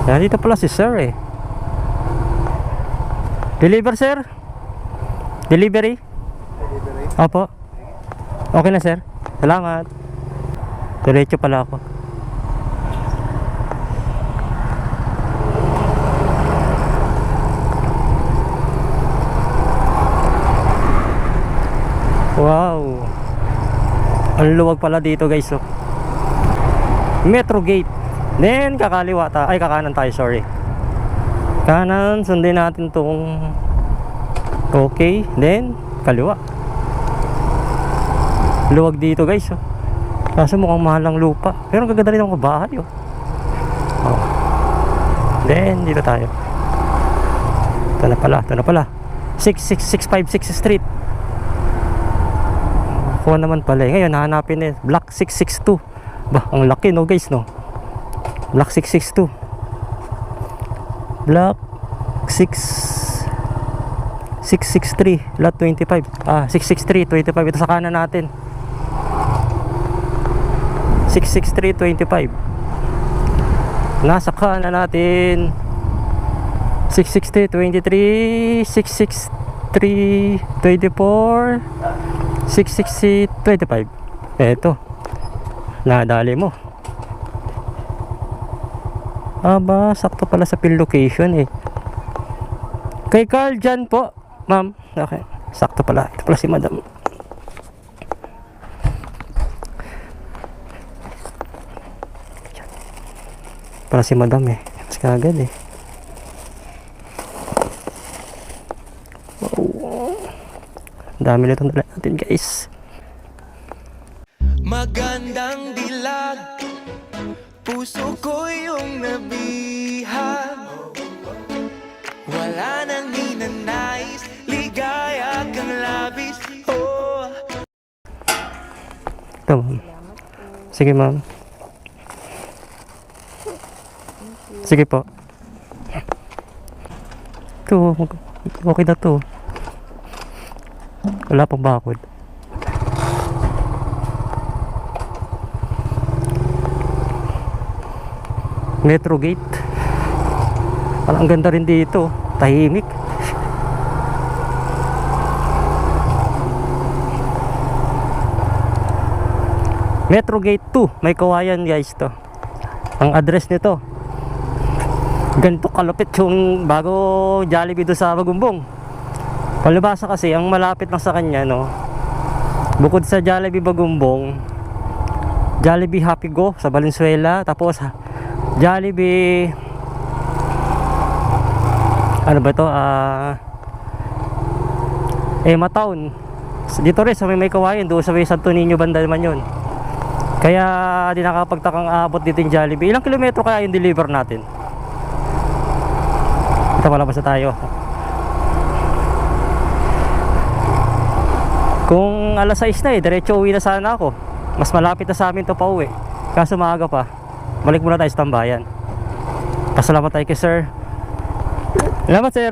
Nandito pala si sir eh. Deliver sir? Delivery? Opo. Okay na sir. Salamat. Diretso pala ako. Wow. Ang luwag pala dito guys oh. Metro Gate. Then kakaliwa tayo. Ay kakanan tayo, sorry. Kanan, sundin natin tong okay. Then kaliwa. Luwag dito guys oh. Kaso mukhang mahal ang lupa. Pero ang gaganda rin ang bahay oh. Then dito tayo. Ito na pala 66656 Street. Kuha naman pala eh. Ngayon hahanapin eh Block 662. Bah, ang laki no guys no. Block 662. Block 663 lot 25. 663 25. Ito sa kanan natin. 663 25. Nasa kanan natin 663 23 663 24 660 25. Eto. Nadali mo. Aba, sakto pala sa pin location eh. Kay Carl dyan po, ma'am. Okay, sakto pala. Ito pala si madam. Para si madam eh. Mas kagad eh. Wow. Dami nito na natin guys. Magandang dilag, puso ko yung nabihag. Wala nang ninanais, ligaya kang labis. Oh. Ito ma'am. Sige ma'am. Sige po. Ito, okay na to. Wala pang bakod. Metro Gate. Parang ang ganda rin dito. Tahimik. Metro Gate 2. May kawayan guys to. Ang address nito. Ganito kalupit yung bago Jollibee doon sa Bagumbong. Palibasa kasi ang malapit lang sa kanya no. Bukod sa Jollibee Bagumbong, Jollibee Happy Go sa Valenzuela, tapos Jollibee ano ba to? Town. Dito rin sa may kawayan doon sa may Santo Niño banda naman yun. Kaya di nakapagtakang aabot dito yung Jollibee. Ilang kilometro kaya yung deliver natin? Ito malabas na tayo. Kung alas 6 na diretso uwi na sana ako. Mas malapit na sa amin to pa uwi. Kaso maaga pa. Balik muna tayo sa tambayan. Pasalamat tayo kay sir. Salamat sir.